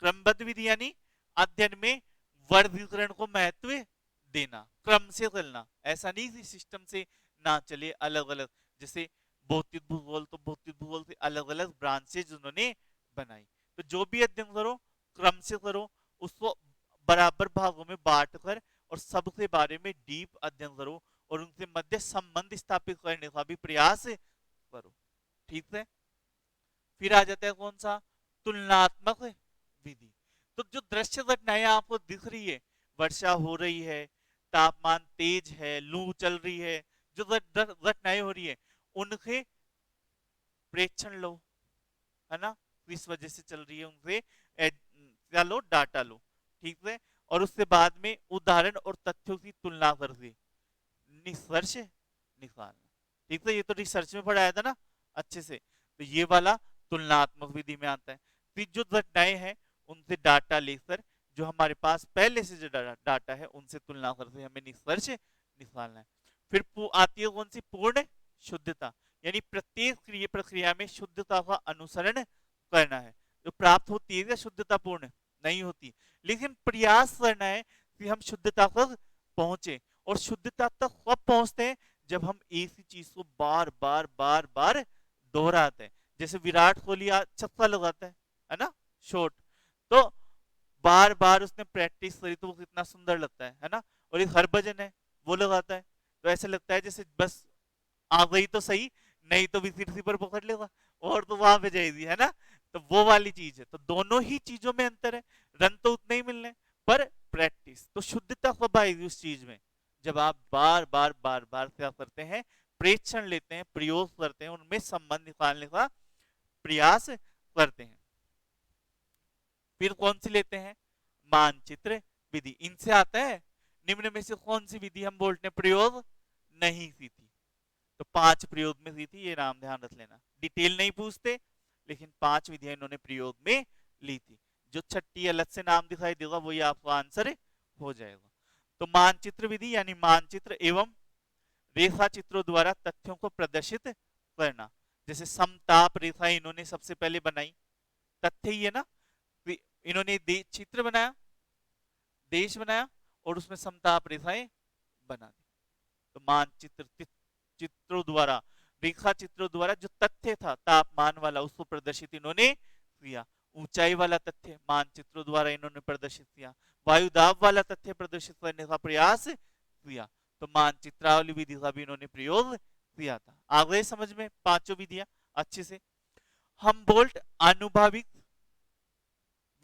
क्रमबद्ध विधि यानी अध्ययन में वर्गीकरण को महत्व देना, क्रम से चलना, ऐसा नहीं कि सिस्टम से ना चले अलग अलग। जैसे भौतिक भूगोल, तो भौतिक भूगोल से अलग अलग ब्रांचेज उन्होंने बनाई। तो जो भी अध्ययन करो क्रम से करो, उसको बराबर भागों में बांट कर और सबके बारे में डीप अध्ययन करो, और उनके मध्य संबंध स्थापित करने का भी प्रयास करो। ठीक है, फिर आ जाता है कौन सा, तुलनात्मक विधि। तो जो दृश्य घटनाएं आपको दिख रही है, वर्षा हो रही है, तापमान तेज है, लू चल रही है, जो घटनाएं हो रही है उनके प्रेक्षण लो, है ना, किस वजह से चल रही है, उनसे क्या लो, डाटा लो। ठीक है, और उसके बाद में उदाहरण और तथ्यों की तुलना करके निष्कर्ष निकालना। ठीक है, ये तो रिसर्च में पढ़ाया था ना अच्छे से। तो ये वाला तुलनात्मक विधि में आता है। फिर जो घटनाएं हैं उनसे डाटा लेकर, जो हमारे पास पहले से जो डाटा है उनसे तुलना करके हमें निष्कर्ष निकालना है। फिर आती है कौन सी, पूर्ण शुद्धता, यानी प्रत्येक प्रक्रिया में शुद्धता का अनुसरण करना है। जो प्राप्त होती है शुद्धता पूर्ण नहीं होती, लेकिन प्रयास करना है कि हम शुद्धता तक पहुंचे। और शुद्धता तक कब पहुंचते हैं, जब हम एक ही चीज को बार बार बार बार दोहराते हैं। जैसे विराट कोहली छक्का लगाता है ना, शॉट, तो बार बार उसने प्रैक्टिस करी तो वो कितना सुंदर लगता है ना। और एक हरभजन है वो लगाता है, तो ऐसा लगता है जैसे बस आ गई तो सही, नहीं तो विकेट कीपर पकड़ लेगा और तो वहां पे जाएगी, है ना। तो वो वाली चीज है, तो दोनों ही चीजों में अंतर है। रन तो उतने ही मिलने, पर प्रैक्टिस, तो शुद्धता कब आएगी उस चीज में, जब आप बार बार बार बार क्या करते हैं, प्रेक्षण लेते हैं, प्रयोग करते हैं, उनमें संबंध निकालने का प्रयास करते हैं। फिर कौन सी लेते हैं, मानचित्र विधि। इनसे आता है निम्न में से कौन सी विधि हम बोल्ट ने प्रयोग नहीं की थी। तो 5 प्रयोग में की थी, ये नाम ध्यान रख लेना, डिटेल नहीं पूछते, लेकिन 5 विधियां इन्होंने प्रयोग में ली थी। जो छठी अलग से नाम दिखाई देगा वही आपका आंसर हो जाएगा। तो मानचित्र विधि यानी मानचित्र एवं रेखा चित्रों द्वारा तथ्यों को प्रदर्शित करना। जैसे समताप रेखा इन्होंने सबसे पहले बनाई, तथ्य ही है ना। इन्होंने चित्र बनाया, देश बनाया और उसमें समताप रेखाएं बना दी। तो मानचित्र चित्रों द्वारा, रेखा चित्रों द्वारा जो तथ्य था तापमान वाला उसको प्रदर्शित इन्होंने किया। ऊंचाई वाला तथ्य मानचित्रों द्वारा इन्होंने प्रदर्शित किया। वायुदाब वाला तथ्य प्रदर्शित करने का प्रयास किया। तो मानचित्रावली विधि का भी इन्होंने प्रयोग किया था। आ गए समझ में पांचों विधियां अच्छे से। हमबोल्ट आनुभाविक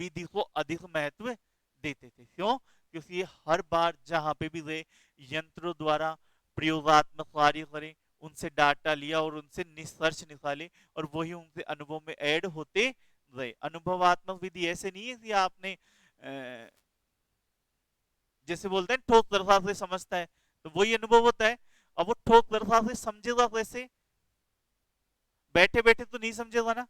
विधि को अधिक महत्व देते थे। क्यों? क्योंकि हर बार जहां पे भी गए यंत्रों द्वारा प्रयोगात्मक कार्य करें, उनसे डाटा लिया और उनसे निष्कर्ष निकाले और वही उनके अनुभव में ऐड होते गए। अनुभवात्मक विधि ऐसे नहीं है कि आपने जैसे बोलते हैं ठोक तरफा से समझता है, तो वही अनुभव होता है। अब वो ठोक तरफा से समझेगा कैसे? बैठे बैठे तो नहीं समझेगा ना,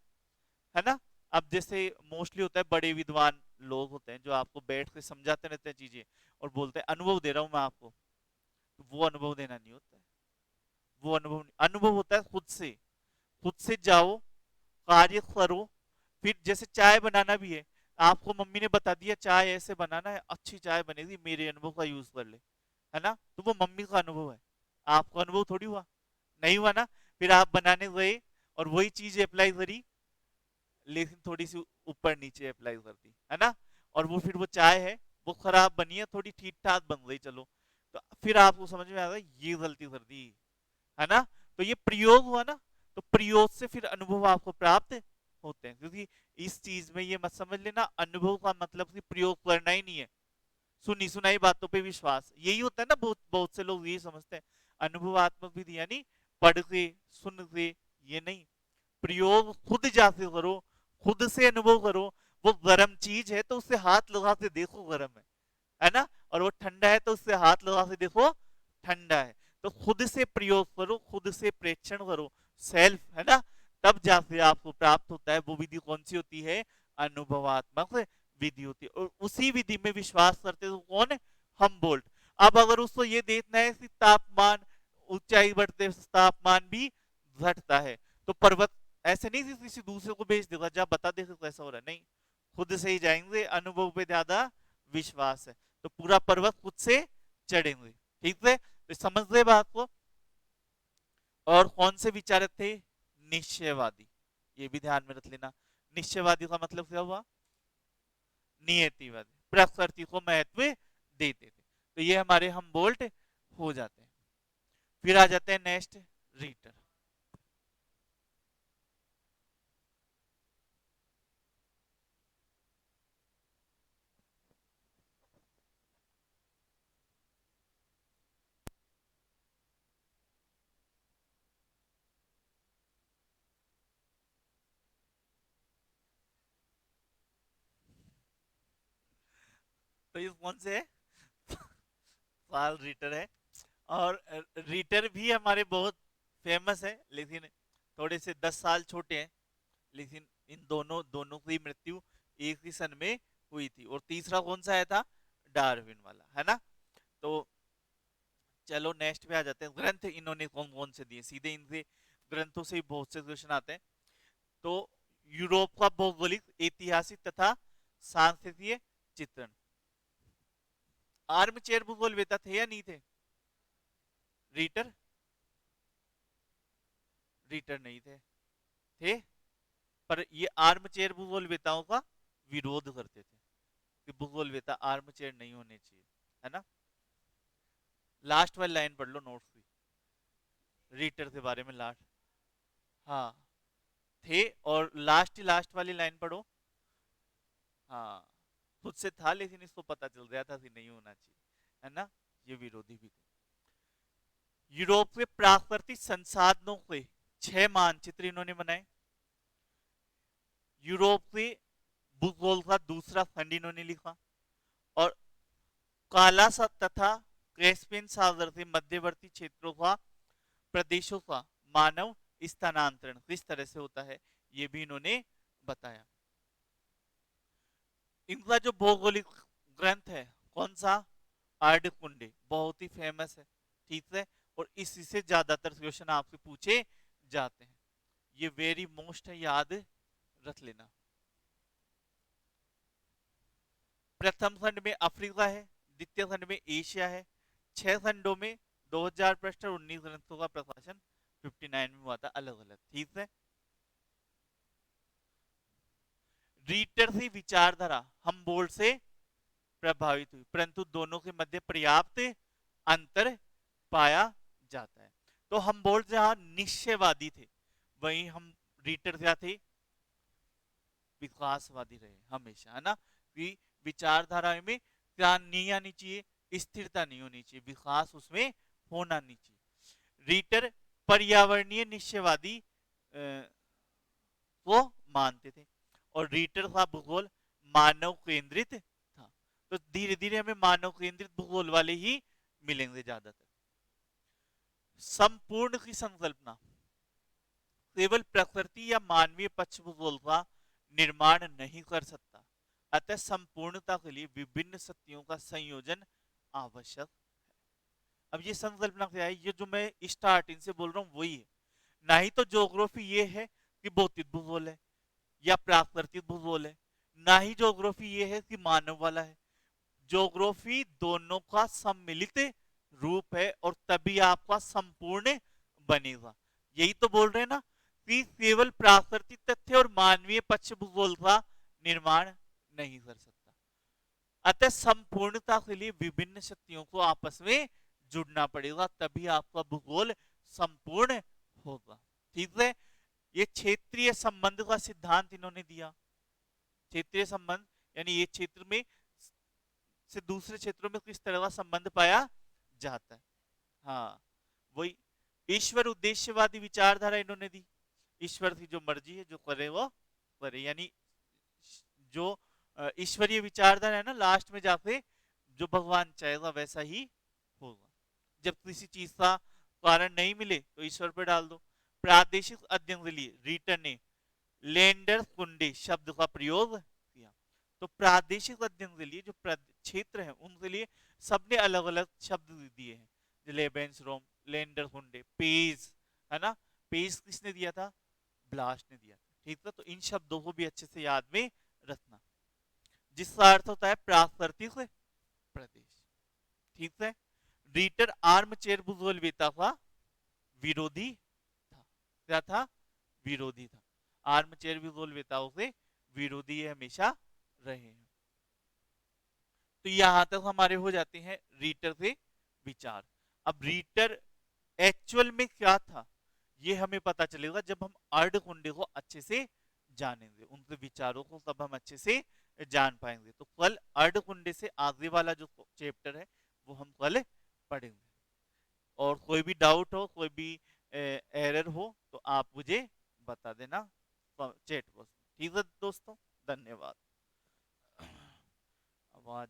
है ना। अब जैसे मोस्टली होता है बड़े विद्वान लोग होते हैं जो आपको बैठ के समझाते रहते हैं चीजें और बोलते हैं अनुभव दे रहा हूं मैं आपको, तो वो अनुभव देना नहीं होता है। वो अनुभव होता है खुद से जाओ, कार्य करो। फिर जैसे चाय बनाना भी है, आपको मम्मी ने बता दिया चाय ऐसे बनाना है, अच्छी चाय बनेगी, मेरे अनुभव का यूज कर ले, है ना। तो वो मम्मी का अनुभव है, आपको अनुभव थोड़ी हुआ, नहीं हुआ ना। फिर आप बनाने गए और वही चीज अप्लाई करी, लेकिन थोड़ी सी ऊपर नीचे अप्लाई कर दी, है ना। और वो फिर वो चाय है वो खराब बनी है, थोड़ी ठीक ठाक बन गई, चलो, तो फिर आपको समझ में आ गया ये गलती कर दी, है ना। तो ये प्रयोग हुआ ना, तो प्रयोग से फिर अनुभव आपको प्राप्त होते हैं। क्योंकि इस चीज में ये मत समझ लेना अनुभव का मतलब कि प्रयोग करना ही नहीं है, सुनी सुनाई बातों पे विश्वास, यही होता है ना। बहुत बहुत से लोग ये समझते हैं अनुभवात्मक विधि यानी पढ़ के सुन के, ये नहीं। प्रयोग खुद जाके करो, खुद से अनुभव करो। वो गर्म चीज है तो उससे हाथ लगा के देखो गर्म है ना। और वो ठंडा है तो उससे हाथ लगा के देखो ठंडा है। तो खुद से प्रयोग करो, खुद से प्रेक्षण करो, सेल्फ, है ना। तब जाके आपको प्राप्त होता है। वो विधि कौन सी होती है? अनुभवात्मक विधि होती है। और उसी विधि में विश्वास करते तो कौन है? हमबोल्ट। अब अगर उसको ये देखना है कि तापमान, ऊंचाई बढ़ते तापमान भी घटता है, तो पर्वत ऐसे नहीं किसी दूसरे को भेज देगा जा बता दे कैसा हो रहा है, नहीं, खुद से ही जाएंगे। अनुभव पे ज्यादा विश्वास है, तो पूरा पर्वत खुद से चढ़ेंगे। ठीक है, तो समझ गए बात को। और कौन से विचारक थे? निश्चयवादी। ये भी ध्यान में रख लेना। निश्चयवादी का मतलब क्या हुआ? नियतिवादी, प्रकृति को महत्व देते थे। तो ये हमारे हमबोल्ट हो जाते हैं। फिर आ जाते हैं नेक्स्ट, रीटर। तो ये कौन से है? कार्ल रीटर है। और रीटर भी हमारे बहुत फेमस है, लेकिन थोड़े से 10 साल छोटे हैं। लेकिन इन दोनों दोनों की मृत्यु एक ही सन में हुई थी। और तीसरा कौन सा आया था? डार्विन वाला, है ना। तो चलो नेक्स्ट पे आ जाते हैं। ग्रंथ इन्होंने कौन कौन से दिए? सीधे इनसे ग्रंथों से ही बहुत से क्वेश्चन आते हैं। तो यूरोप का भौगोलिक, ऐतिहासिक तथा सांस्कृतिक चित्रण। आर्म चेयर भूगोल वेता थे या नहीं थे? रीटर, रीटर नहीं थे, थे। पर ये आर्म चेयर भूगोल वेताओं का विरोध करते थे कि भूगोल वेता आर्म चेयर नहीं होने चाहिए, है ना। लास्ट वाली लाइन पढ़ लो नोट्स की, रीटर के बारे में लास्ट। हाँ, थे। और लास्ट वाली लाइन पढ़ो। हाँ, खुद से था लेकिन इसको पता चल गया था कि नहीं होना चाहिए, है ना। ये विरोधी भी थे। यूरोप के प्राकृतिक संसाधनों के 6 मानचित्र इन्होंने बनाए। यूरोप के भूगोल का दूसरा खंड इन्होंने लिखा। और काला सा तथा कैस्पियन सागर के मध्यवर्ती क्षेत्रों का, प्रदेशों का मानव स्थानांतरण किस तरह से होता है, ये भी इन्होंने बताया। इनका जो भौगोलिक ग्रंथ है कौन सा? अर्धकुंडे बहुत ही फेमस है, ठीक है, और इसी से ज्यादातर क्वेश्चन आपसे पूछे जाते हैं। ये वेरी मोस्ट है, याद रख लेना। प्रथम खंड में अफ्रीका है, द्वितीय खंड में एशिया है, 6 खंडों में 2000 पृष्ठ और 19 ग्रंथों का प्रकाशन 59 में हुआ था अलग अलग, ठीक है। रीटर की विचारधारा हम बोल से प्रभावित हुई, परंतु दोनों के मध्य पर्याप्त अंतर पाया जाता है। तो हम बोल जहां निश्चयवादी थे, वहीं हम रीटर क्या थे, विकासवादी रहे हमेशा, है ना, कि विचारधारा में क्या नहीं आनी चाहिए, स्थिरता नहीं होनी चाहिए, विकास उसमें होना नहीं चाहिए। रीटर पर्यावरणीय निश्चयवादी को मानते थे, और रीटर का भूगोल मानव केंद्रित था। तो धीरे धीरे हमें मानव केंद्रित भूगोल वाले ही मिलेंगे ज्यादातर। संपूर्ण की संकल्पना केवल प्रकृति या मानवीय पक्ष भूगोल का निर्माण नहीं कर सकता, अतः संपूर्णता के लिए विभिन्न सत्यों का संयोजन आवश्यक है। अब ये संकल्पना क्या है, ये जो मैं स्टार्टिंग से बोल रहा हूं वही है। ना ही तो ज्योग्राफी ये है कि भौतिक भूगोल है या प्राकृतिक भूगोल है, ना ही ज्योग्राफी ये है कि मानव वाला है। ज्योग्राफी दोनों का सम्मिलित रूप है, और तभी आपका संपूर्ण बनेगा। यही तो बोल रहे हैं ना कि केवल प्राकृतिक तथ्य और मानवीय पक्ष भूगोल का निर्माण नहीं कर सकता, अतः संपूर्णता के लिए विभिन्न शक्तियों को आपस में जुड़ना पड़ेगा, तभी आपका भूगोल संपूर्ण होगा, ठीक है। ये क्षेत्रीय संबंध का सिद्धांत इन्होंने दिया। क्षेत्रीय संबंध यानी ये क्षेत्र में से दूसरे क्षेत्रों में किस तरह का संबंध पाया जाता है। हाँ, वही ईश्वर उद्देश्यवादी विचारधारा इन्होंने दी। ईश्वर की जो मर्जी है जो करे वो करे, यानी जो ईश्वरीय विचारधारा है ना, लास्ट में जाके जो भगवान चाहेगा वैसा ही होगा। जब किसी चीज का कारण नहीं मिले तो ईश्वर पे डाल दो। प्रादेशिक अध्ययन के लिए रीटर ने लैंडर कुंडे शब्द का प्रयोग किया। तो प्रादेशिक अध्ययन के लिए जो क्षेत्र है उनके लिए सबने अलग अलग शब्द दिए हैं, लेबेंसरोम, लैंडर कुंडे, पेज, है ना, पेज किसने दिया था, ब्लास्ट ने दिया था, ठीक है। तो इन शब्दों को भी अच्छे से याद में रखना, जिसका अर्थ होता है प्राकृतिक प्रदेश, ठीक है। रीटर आर्म चेयर भूगोलवेता का विरोधी था। क्या था, विरोधी था। आर्म चेयर भूगोलवेताओं से विरोधी हमेशा रहे हैं। तो यहां तक हमारे हो जाते हैं रीटर के विचार। अब रीटर एक्चुअल में क्या था ये हमें पता चलेगा जब हम अर्धकुंडे को अच्छे से जानेंगे, उनके विचारों को तब हम अच्छे से जान पाएंगे। तो कल अर्धकुंडे से आगे वाला जो चैप्टर है वो हम कल पढ़ेंगे। और कोई भी डाउट हो, कोई भी एरर हो तो आप मुझे बता देना चैट बॉक्स में, ठीक है दोस्तों। धन्यवाद। आवाज